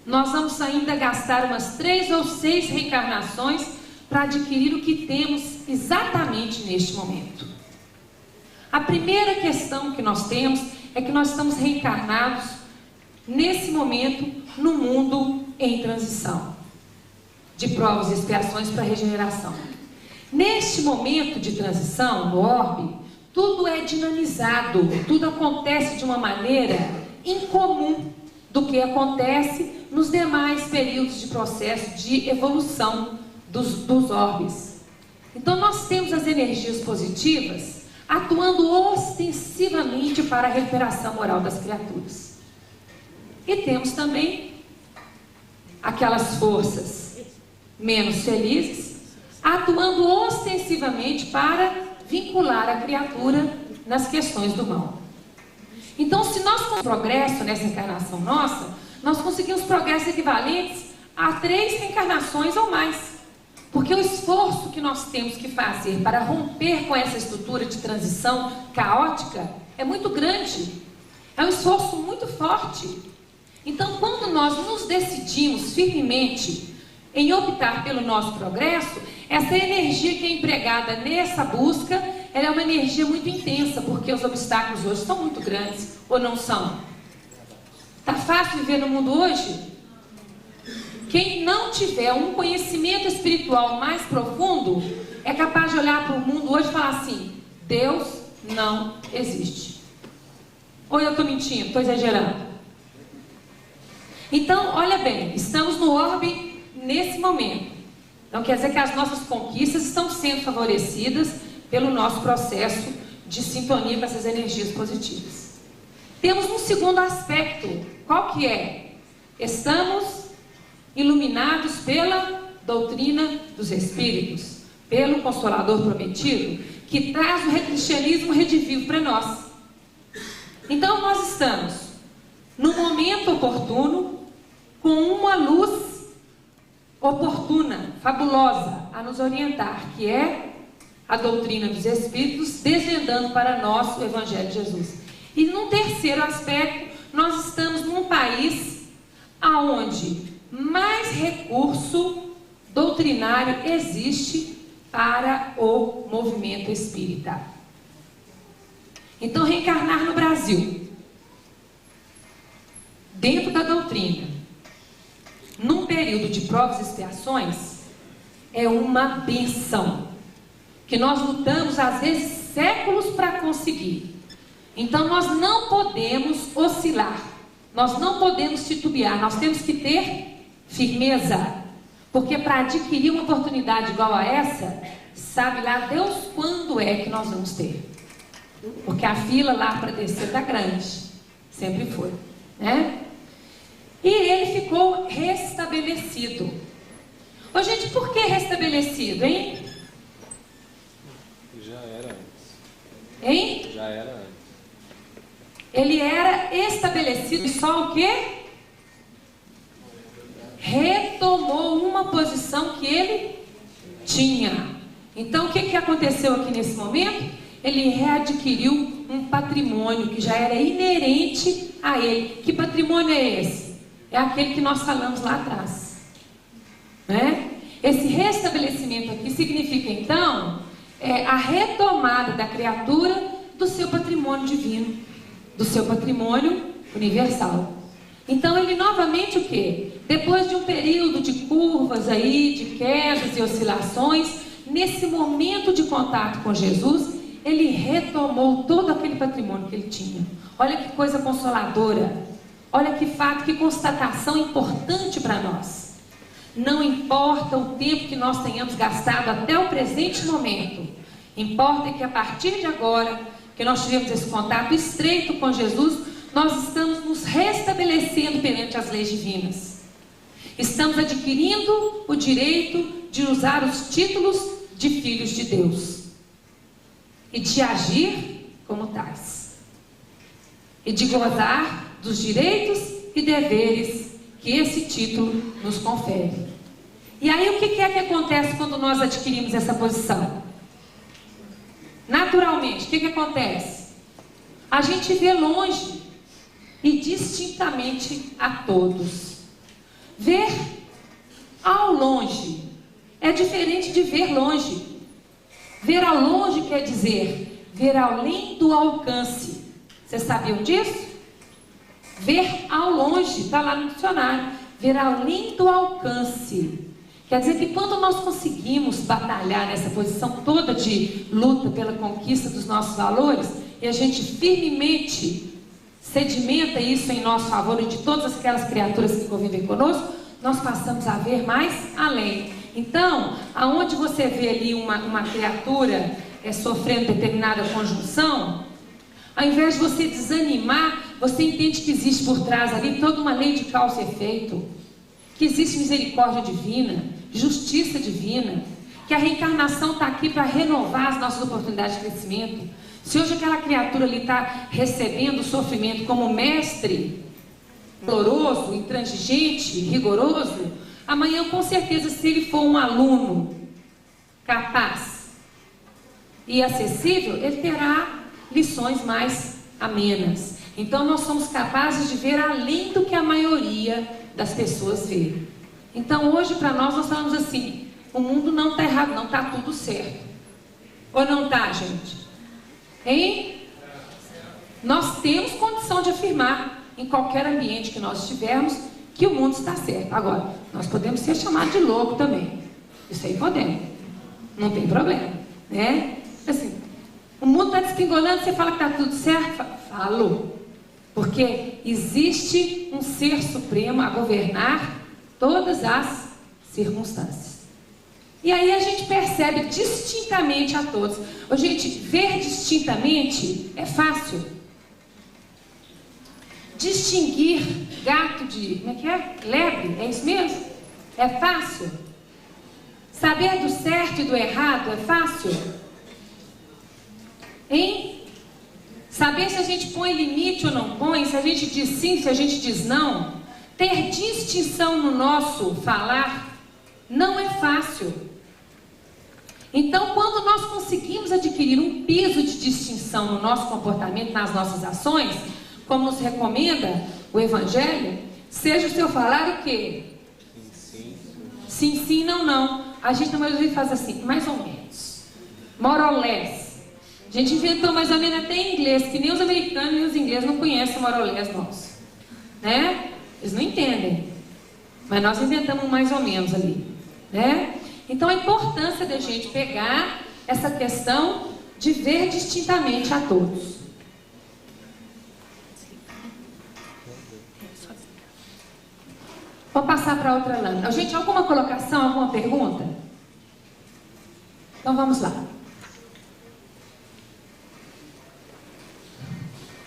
nós vamos ainda gastar umas 3 ou 6 reencarnações para adquirir o que temos exatamente neste momento. A primeira questão que nós temos é que nós estamos reencarnados nesse momento no mundo em transição, de provas e expiações para regeneração. Neste momento de transição, no orbe, tudo é dinamizado, tudo acontece de uma maneira incomum do que acontece nos demais períodos de processo de evolução dos orbes. Então nós temos as energias positivas atuando ostensivamente para a recuperação moral das criaturas. E temos também aquelas forças menos felizes atuando ostensivamente para vincular a criatura nas questões do mal. Então, se nós conseguimos progresso nessa encarnação nossa, nós conseguimos progressos equivalentes a 3 reencarnações ou mais. Porque o esforço que nós temos que fazer para romper com essa estrutura de transição caótica é muito grande. É um esforço muito forte. Então, quando nós nos decidimos firmemente em optar pelo nosso progresso, essa energia que é empregada nessa busca, ela é uma energia muito intensa, porque os obstáculos hoje são muito grandes, ou não são? Está fácil viver no mundo hoje? Quem não tiver um conhecimento espiritual mais profundo, é capaz de olhar para o mundo hoje e falar assim: Deus não existe. Ou eu estou mentindo, estou exagerando? Então, olha bem, estamos no orbe nesse momento. Então quer dizer que as nossas conquistas estão sendo favorecidas pelo nosso processo de sintonia com essas energias positivas. Temos um segundo aspecto. Qual que é? Estamos iluminados pela doutrina dos Espíritos, pelo Consolador Prometido, que traz o cristianismo redivivo para nós. Então nós estamos no momento oportuno, com uma luz oportuna, fabulosa, a nos orientar, que é a doutrina dos Espíritos, desvendando para nós o Evangelho de Jesus. E num terceiro aspecto, nós estamos num país onde mais recurso doutrinário existe para o movimento espírita. Então, reencarnar no Brasil, dentro da doutrina, num período de provas e expiações, é uma benção, que nós lutamos às vezes séculos para conseguir. Então nós não podemos oscilar, nós não podemos titubear, nós temos que ter firmeza, porque para adquirir uma oportunidade igual a essa, sabe lá Deus quando é que nós vamos ter, porque a fila lá para descer está grande. Sempre foi, né? E ele ficou restabelecido. Ô, gente, por que restabelecido, hein? Já era antes. Hein? Já era antes. Ele era estabelecido, só o quê? Retomou uma posição que ele tinha. Então, o que aconteceu aqui nesse momento? Ele readquiriu um patrimônio que já era inerente a ele. Que patrimônio é esse? É aquele que nós falamos lá atrás, né? Esse restabelecimento aqui significa, então, a retomada da criatura do seu patrimônio divino, do seu patrimônio universal. Então, ele novamente o quê? Depois de um período de curvas aí, de quedas e oscilações, nesse momento de contato com Jesus, ele retomou todo aquele patrimônio que ele tinha. Olha que coisa consoladora. Olha que fato, que constatação importante para nós. Não importa o tempo que nós tenhamos gastado até o presente momento. Importa que a partir de agora, que nós tivemos esse contato estreito com Jesus, nós estamos nos restabelecendo perante as leis divinas. Estamos adquirindo o direito de usar os títulos de filhos de Deus. E de agir como tais. E de gozar dos direitos e deveres que esse título nos confere. E aí o que é que acontece quando nós adquirimos essa posição? Naturalmente, o que acontece? A gente vê longe e distintamente a todos. Ver ao longe é diferente de ver longe. Ver ao longe quer dizer ver além do alcance. Vocês sabiam disso? Ver ao longe, está lá no dicionário. Ver além do alcance. Quer dizer que quando nós conseguimos batalhar nessa posição toda de luta pela conquista dos nossos valores, e a gente firmemente sedimenta isso em nosso favor e de todas aquelas criaturas que convivem conosco, nós passamos a ver mais além. Então, aonde você vê ali uma criatura sofrendo determinada conjunção, ao invés de você desanimar, você entende que existe por trás ali toda uma lei de causa e efeito, que existe misericórdia divina, justiça divina, que a reencarnação está aqui para renovar as nossas oportunidades de crescimento. Se hoje aquela criatura ali está recebendo o sofrimento como mestre, doloroso, intransigente, rigoroso, amanhã com certeza, se ele for um aluno capaz e acessível, ele terá lições mais amenas. Então nós somos capazes de ver além do que a maioria das pessoas vê. Então hoje para nós falamos assim, o mundo não está errado, não está tudo certo. Ou não está, gente? Hein? Nós temos condição de afirmar em qualquer ambiente que nós estivermos que o mundo está certo. Agora, nós podemos ser chamados de louco também. Isso aí podemos. Não tem problema, né? Assim, o mundo está despingolando, você fala que está tudo certo? Falo. Porque existe um ser supremo a governar todas as circunstâncias. E aí a gente percebe distintamente a todos. Ô, gente, ver distintamente é fácil. Distinguir gato de, como é que é? Lebre, é isso mesmo? É fácil. Saber do certo e do errado é fácil. Hein? Saber se a gente põe limite ou não põe, se a gente diz sim, se a gente diz não. Ter distinção no nosso falar não é fácil. Então, quando nós conseguimos adquirir um piso de distinção no nosso comportamento, nas nossas ações, como nos recomenda o Evangelho, seja o seu falar o quê? Sim, sim, não, não. A gente na maioria faz assim, mais ou menos. More or less. A gente inventou mais ou menos até em inglês, que nem os americanos e os ingleses não conhecem o more or less nosso. Né? Eles não entendem. Mas nós inventamos mais ou menos ali. Né? Então a importância da gente pegar essa questão de ver distintamente a todos. Vou passar para outra lâmina. Gente, alguma colocação, alguma pergunta? Então vamos lá.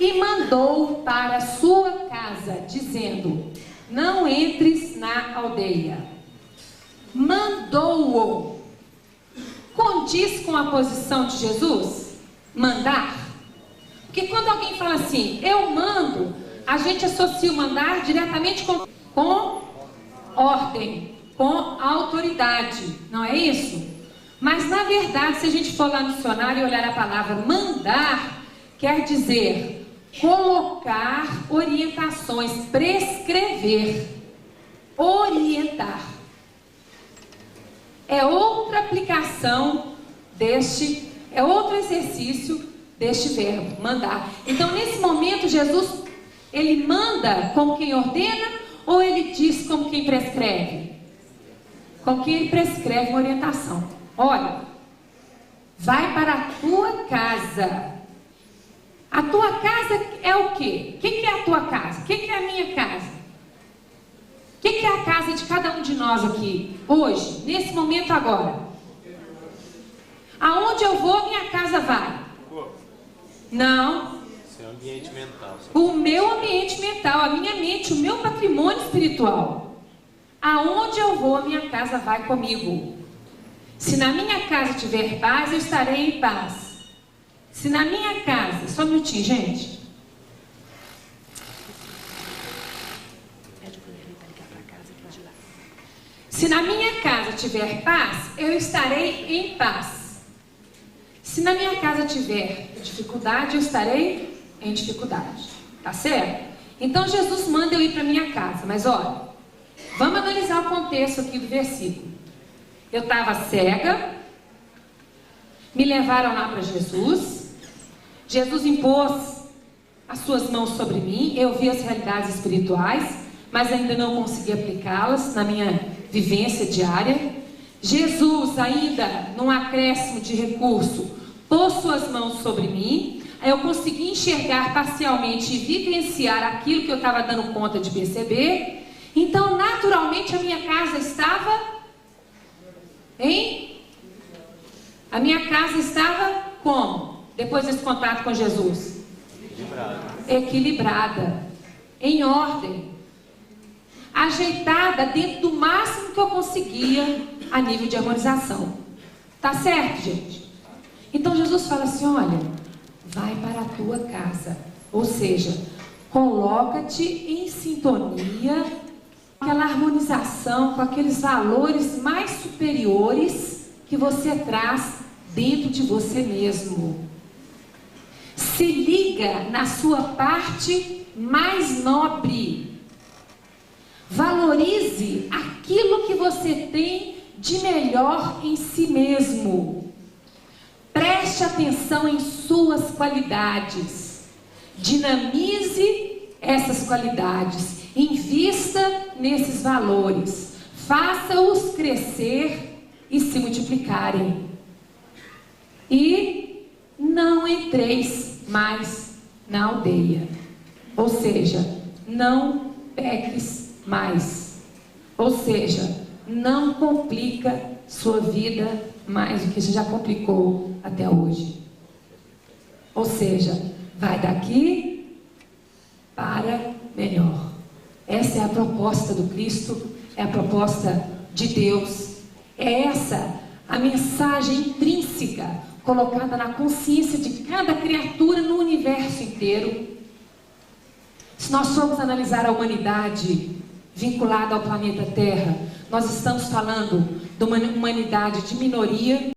E e mandou para a sua casa, dizendo: não entres na aldeia. Mandou-o. Condiz com a posição de Jesus? Mandar? Porque quando alguém fala assim, eu mando, a gente associa o mandar diretamente com ordem, com autoridade, não é isso? Mas na verdade, se a gente for lá no dicionário e olhar a palavra mandar, quer dizer colocar orientações, prescrever, orientar. É outra aplicação é outro exercício deste verbo, mandar. Então, nesse momento, Jesus, ele manda como quem ordena ou ele diz como quem prescreve? Como quem ele prescreve uma orientação. Olha, vai para a tua casa. A tua casa é o quê? O que é a tua casa? O que é a minha casa? O que é a casa de cada um de nós aqui, hoje, nesse momento agora? Aonde eu vou, minha casa vai. Não. Seu ambiente mental. O meu ambiente mental, a minha mente, o meu patrimônio espiritual. Aonde eu vou, a minha casa vai comigo. Se na minha casa tiver paz, eu estarei em paz. Se na minha casa, só um minutinho, gente. Se na minha casa tiver paz, eu estarei em paz. Se na minha casa tiver dificuldade, eu estarei em dificuldade. Tá certo? Então Jesus manda eu ir para minha casa. Mas olha, vamos analisar o contexto aqui do versículo. Eu estava cega, me levaram lá para Jesus. Jesus impôs as suas mãos sobre mim. Eu vi as realidades espirituais, mas ainda não consegui aplicá-las na minha vivência diária. Jesus, ainda num acréscimo de recurso, pôs suas mãos sobre mim. Aí eu consegui enxergar parcialmente e vivenciar aquilo que eu estava dando conta de perceber. Então, naturalmente, a minha casa estava A minha casa estava como? Depois desse contato com Jesus? Equilibrada. Em ordem. Ajeitada dentro do máximo que eu conseguia a nível de harmonização. Tá certo, gente? Então Jesus fala assim, olha, vai para a tua casa. Ou seja, coloca-te em sintonia com aquela harmonização, com aqueles valores mais superiores que você traz dentro de você mesmo. Se liga na sua parte mais nobre. Valorize aquilo que você tem de melhor em si mesmo. Preste atenção em suas qualidades. Dinamize essas qualidades. Invista nesses valores. Faça-os crescer e se multiplicarem. E não entreis mais na aldeia. Ou seja, não peques mais. Ou seja, não complica sua vida mais do que já complicou até hoje. Ou seja, vai daqui para melhor. Essa é a proposta do Cristo, é a proposta de Deus. É essa a mensagem intrínseca colocada na consciência de cada criatura no universo inteiro. Se nós formos analisar a humanidade vinculada ao planeta Terra, nós estamos falando de uma humanidade de minoria